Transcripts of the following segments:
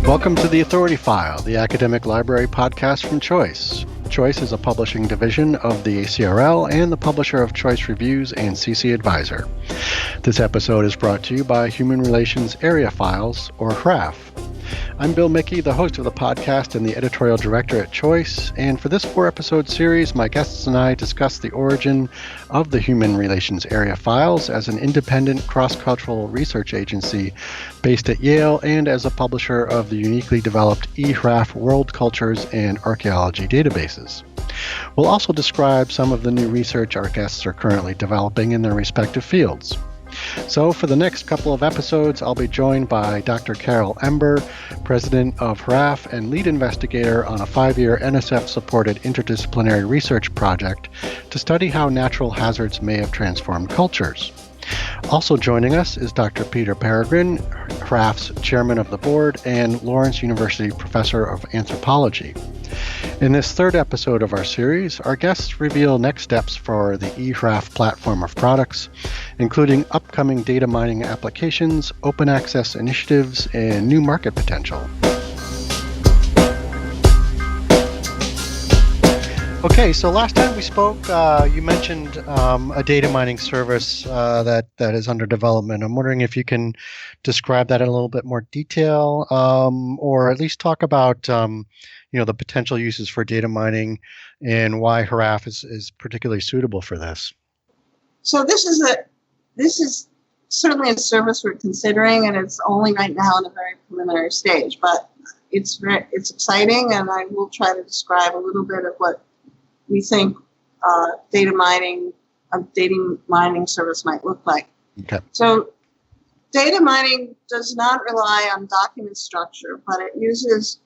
Welcome to The Authority File, the academic library podcast from Choice. Choice is a publishing division of the ACRL and the publisher of Choice Reviews and CC Advisor. This episode is brought to you by Human Relations Area Files, or HRAF. I'm Bill Mickey, the host of the podcast and the editorial director at Choice, and for this 4-episode series, my guests and I discuss the origin of the Human Relations Area Files as an independent cross-cultural research agency based at Yale and as a publisher of the uniquely developed HRAF World Cultures and Archaeology databases. We'll also describe some of the new research our guests are currently developing in their respective fields. So for the next couple of episodes, I'll be joined by Dr. Carol Ember, president of HRAF and lead investigator on a 5-year NSF-supported interdisciplinary research project to study how natural hazards may have transformed cultures. Also joining us is Dr. Peter Peregrine, HRAF's chairman of the board and Lawrence University professor of anthropology. In this 3rd episode of our series, our guests reveal next steps for the HRAF platform of products, including upcoming data mining applications, open access initiatives, and new market potential. Okay, so last time we spoke, you mentioned a data mining service that is under development. I'm wondering if you can describe that in a little bit more detail, or at least talk about the potential uses for data mining and why HRAF is particularly suitable for this. So this is certainly a service we're considering, and it's only right now in a very preliminary stage. But it's exciting, and I will try to describe a little bit of what we think a data mining service might look like. Okay. So data mining does not rely on document structure, but it uses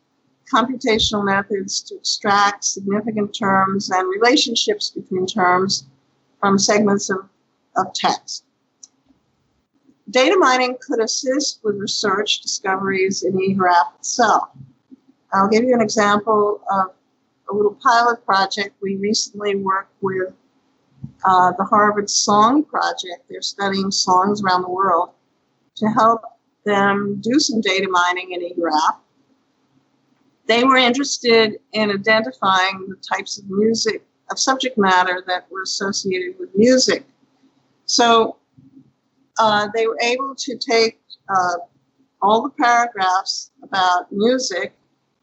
computational methods to extract significant terms and relationships between terms from segments of text. Data mining could assist with research discoveries in HRAF itself. I'll give you an example of a little pilot project. We recently worked with the Harvard Song Project. They're studying songs around the world to help them do some data mining in HRAF. They were interested in identifying the types of music, of subject matter that were associated with music. So they were able to take all the paragraphs about music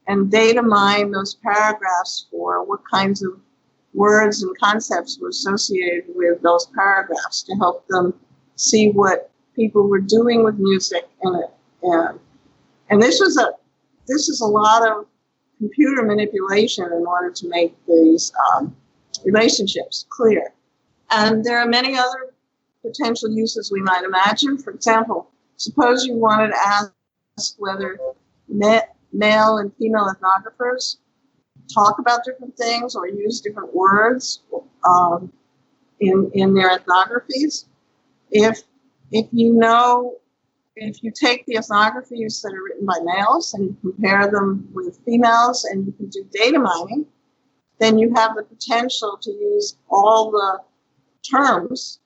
and data mine those paragraphs for what kinds of words and concepts were associated with those paragraphs to help them see what people were doing with music in it. And this is a lot of computer manipulation in order to make these relationships clear. And there are many other potential uses we might imagine. For example, suppose you wanted to ask whether male and female ethnographers talk about different things or use different words in their ethnographies. If you take the ethnographies that are written by males and you compare them with females and you can do data mining, then you have the potential to use all the terms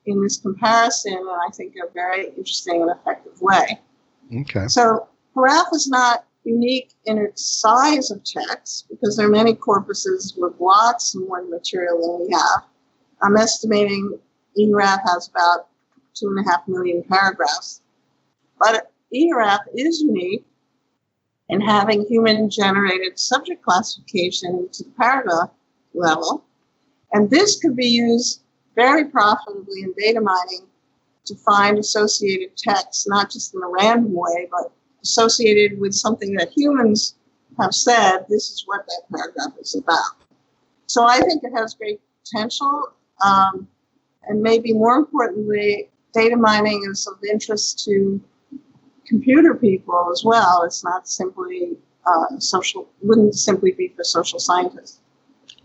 in this comparison in, I think, a very interesting and effective way. Okay. So HRAF is not unique in its size of text because there are many corpuses with lots more material than we have. I'm estimating HRAF has about 2.5 million paragraphs. But HRAF is unique in having human-generated subject classification to the paragraph level. And this could be used very profitably in data mining to find associated text, not just in a random way, but associated with something that humans have said, this is what that paragraph is about. So I think it has great potential. And maybe more importantly, data mining is of interest to computer people as well. It's not simply wouldn't simply be for social scientists.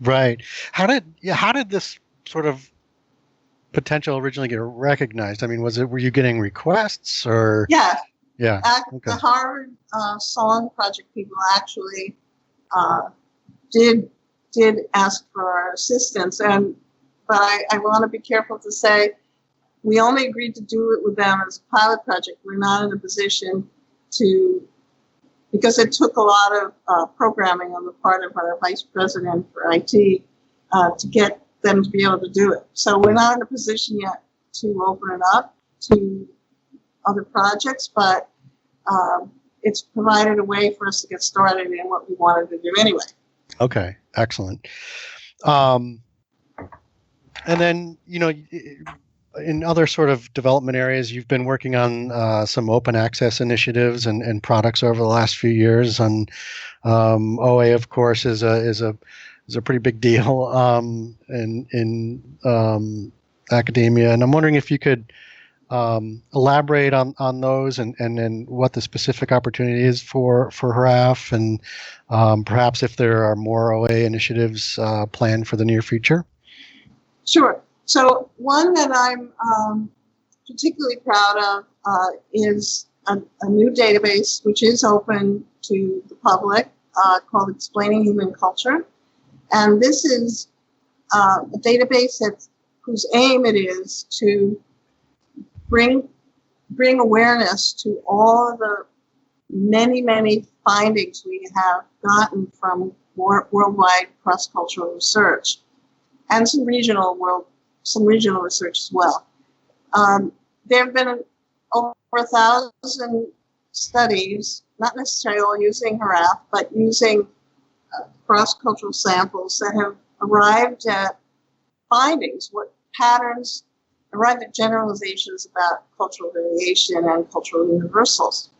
Right. How did this sort of potential originally get recognized? I mean, were you getting requests or? Yeah. Yeah. Okay. The Harvard Song Project people actually did ask for our assistance, but I want to be careful to say we only agreed to do it with them as a pilot project. We're not in a position to because it took a lot of programming on the part of our vice president for IT to get them to be able to do it. So we're not in a position yet to open it up to other projects, but it's provided a way for us to get started in what we wanted to do anyway. Okay, excellent. And then, in other sort of development areas, you've been working on some open access initiatives and products over the last few years. And OA, of course, is a pretty big deal in academia. And I'm wondering if you could elaborate on those and then what the specific opportunity is for HRAF, and perhaps if there are more OA initiatives planned for the near future. Sure. So one that I'm particularly proud of is a new database which is open to the public called Explaining Human Culture. And this is a database whose aim it is to bring awareness to all the many findings we have gotten from worldwide cross-cultural research and some regional research as well. There have been over 1,000 studies, not necessarily all using HRAF, but using cross-cultural samples that have arrived at findings, what patterns, arrived at generalizations about cultural variation and cultural universals.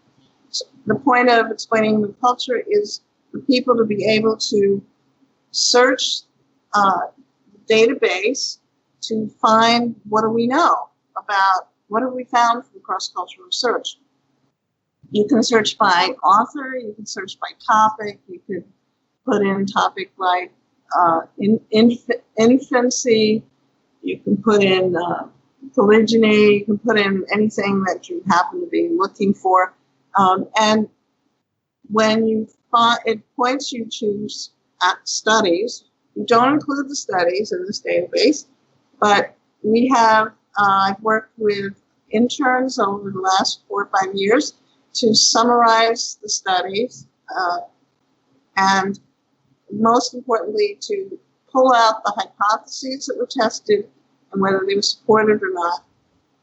So the point of Explaining Human Culture is for people to be able to search the database to find what do we know about, what have we found from cross-cultural research. You can search by author, you can search by topic, you could put in topic like infancy, you can put in polygyny, you can put in anything that you happen to be looking for. And when you find, it points you to studies. You don't include the studies in this database, but we have, I've worked with interns over the last 4 or 5 years to summarize the studies and most importantly to pull out the hypotheses that were tested and whether they were supported or not.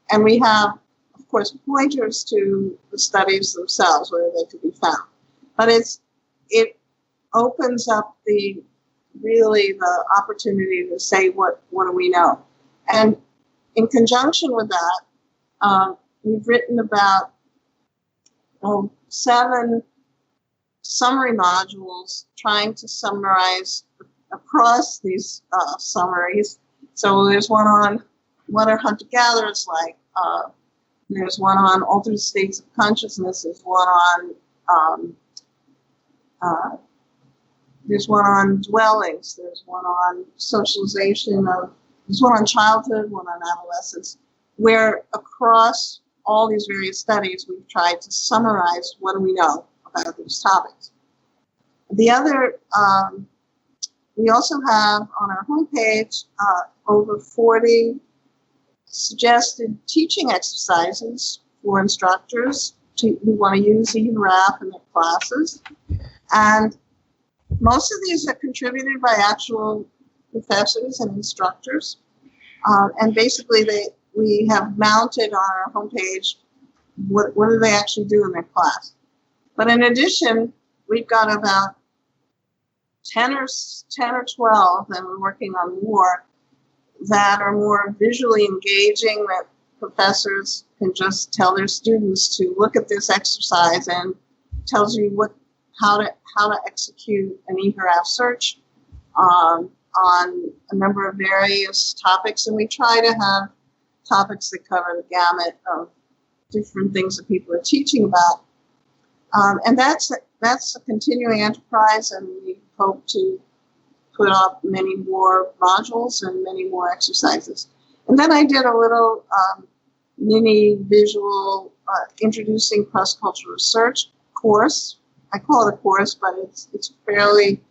And we have, of course, pointers to the studies themselves, whether they could be found. But it opens up the opportunity to say what do we know. And in conjunction with that, we've written about 7 summary modules trying to summarize across these summaries. So there's one on what are hunter-gatherers like. There's one on altered states of consciousness. There's one on dwellings. There's one on socialization there's one on childhood, one on adolescence, where across all these various studies, we've tried to summarize what do we know about these topics. The other, we also have on our homepage over 40 suggested teaching exercises for instructors who want to use HRAF in their classes. And most of these are contributed by actual professors and instructors. And basically we have mounted on our homepage what do they actually do in their class. But in addition, we've got about 10 or 12, and we're working on more, that are more visually engaging, that professors can just tell their students to look at this exercise and tells you how to execute an HRAF search on a number of various topics. And we try to have topics that cover the gamut of different things that people are teaching about. And that's a continuing enterprise, and we hope to put up many more modules and many more exercises. And then I did a little mini visual introducing cross-cultural research course. I call it a course, but it's fairly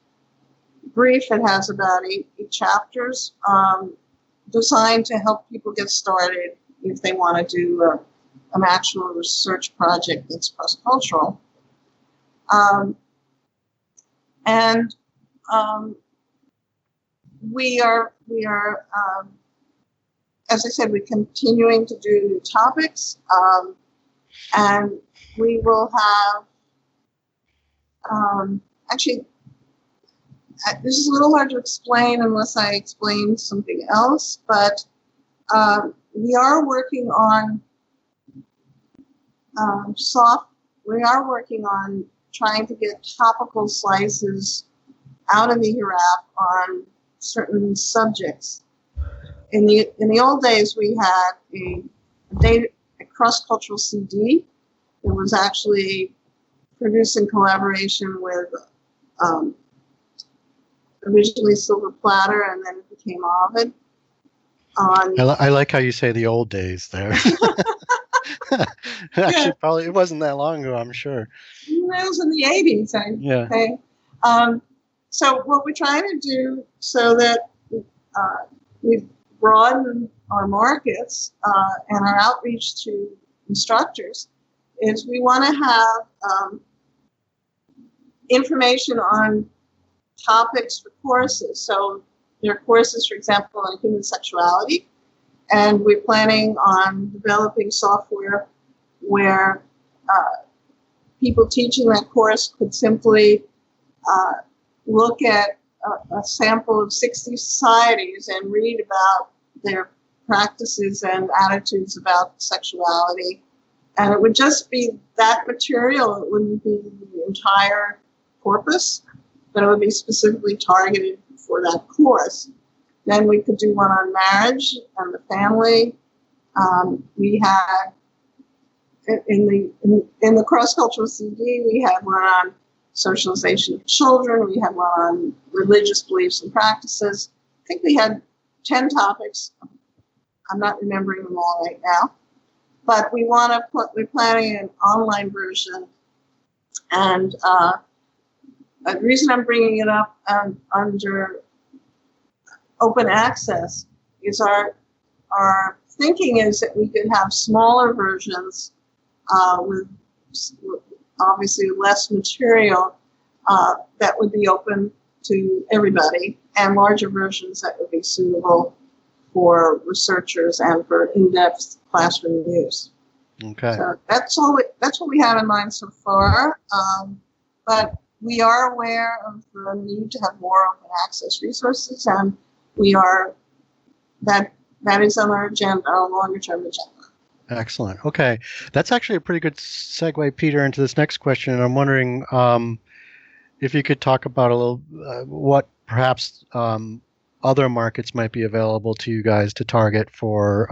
brief. It has about 8 chapters designed to help people get started if they want to do an actual research project that's cross-cultural. Um, and we are as I said, we're continuing to do new topics, and we will have actually. This is a little hard to explain unless I explain something else, but we are working on we are working on trying to get topical slices out of the HRAF on certain subjects. In the old days, we had a cross-cultural CD that was actually produced in collaboration with originally Silver Platter, and then it became Ovid. I like how you say the old days there. Actually, probably it wasn't that long ago, I'm sure. It was in the 80s, I think. So what we're trying to do so that we broaden our markets and our outreach to instructors is we want to have information on topics for courses. So there are courses, for example, on human sexuality, and we're planning on developing software where people teaching that course could simply look at a sample of 60 societies and read about their practices and attitudes about sexuality. And it would just be that material. It wouldn't be the entire corpus, but it would be specifically targeted for that course. Then we could do one on marriage and the family. We had in the cross-cultural CD, we had one on socialization of children. We had one on religious beliefs and practices. I think we had 10 topics. I'm not remembering them all right now, but we're planning an online version. And the reason I'm bringing it up under open access is our thinking is that we could have smaller versions with obviously less material that would be open to everybody, and larger versions that would be suitable for researchers and for in-depth classroom use. Okay. So that's what we have in mind so far. But we are aware of the need to have more open access resources, and that is on our agenda, our longer term agenda. Excellent. Okay. That's actually a pretty good segue, Peter, into this next question. And I'm wondering if you could talk about a little what perhaps other markets might be available to you guys to target for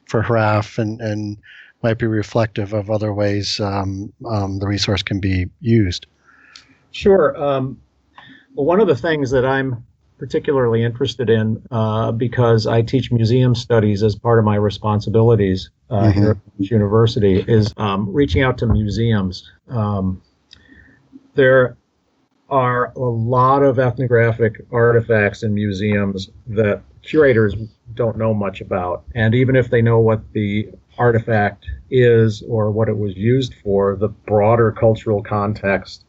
HRAF and might be reflective of other ways the resource can be used. Sure. Well, one of the things that I'm particularly interested in because I teach museum studies as part of my responsibilities here at this university is reaching out to museums. There are a lot of ethnographic artifacts in museums that curators don't know much about. And even if they know what the artifact is or what it was used for, the broader cultural context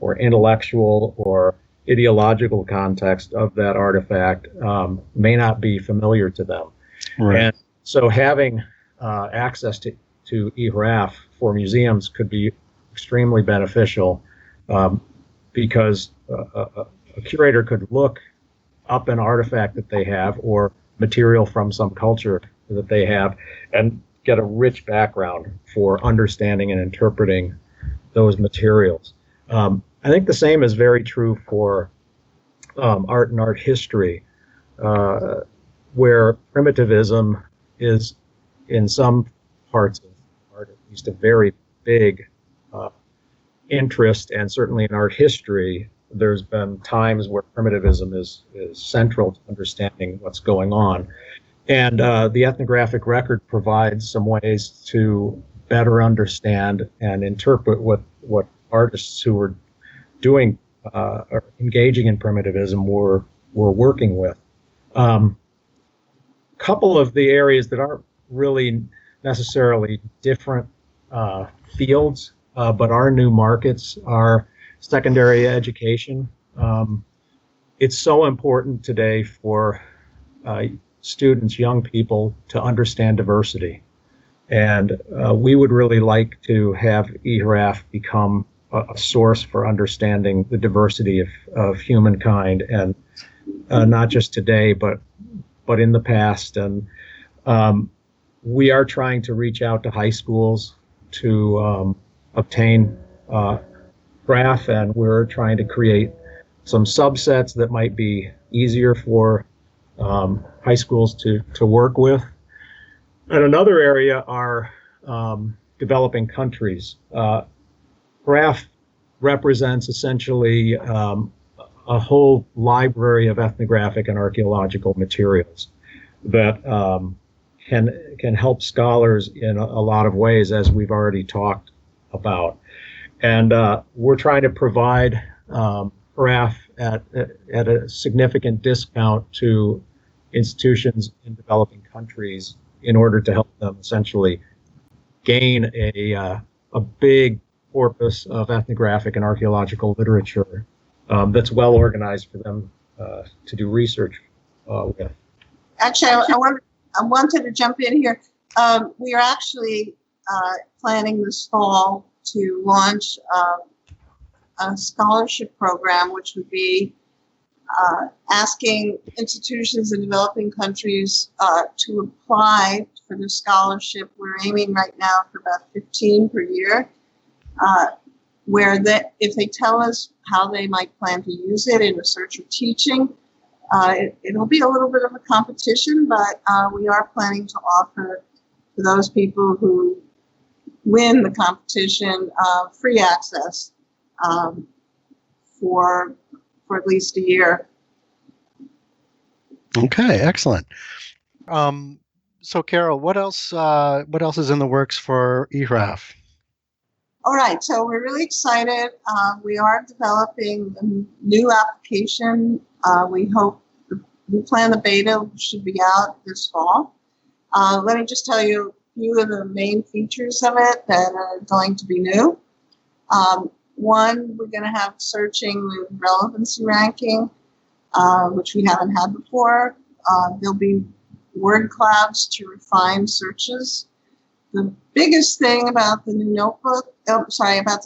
or intellectual or ideological context of that artifact may not be familiar to them. Right. And so having access to HRAF for museums could be extremely beneficial because a curator could look up an artifact that they have or material from some culture that they have and get a rich background for understanding and interpreting those materials. I think the same is very true for art and art history, where primitivism is, in some parts of art, at least a very big interest, and certainly in art history, there's been times where primitivism is central to understanding what's going on. And the ethnographic record provides some ways to better understand and interpret what artists who were doing or engaging in primitivism were working with. Couple of the areas that aren't really necessarily different fields but our new markets are secondary education. It's so important today for students, young people, to understand diversity. And we would really like to have HRAF become a source for understanding the diversity of humankind, and not just today, but in the past. And we are trying to reach out to high schools to obtain HRAF, and we're trying to create some subsets that might be easier for high schools to work with. And another area are developing countries. HRAF represents essentially a whole library of ethnographic and archaeological materials that can help scholars in a lot of ways, as we've already talked about. And we're trying to provide HRAF at a significant discount to institutions in developing countries in order to help them essentially gain a big corpus of ethnographic and archaeological literature that's well organized for them to do research with. Actually, I wanted to jump in here. We are actually planning this fall to launch a scholarship program, which would be asking institutions in developing countries to apply for the scholarship. We're aiming right now for about 15 per year, where if they tell us how they might plan to use it in research or teaching, it'll be a little bit of a competition, but we are planning to offer to those people who win the competition free access for at least a year. Okay, excellent. So, Carol, what else is in the works for HRAF? All right, so we're really excited. We are developing a new application. We plan the beta should be out this fall. Let me just tell you a few of the main features of it that are going to be new. One, we're going to have searching with relevancy ranking, which we haven't had before. There'll be word clouds to refine searches. The biggest thing about the new notebook, about the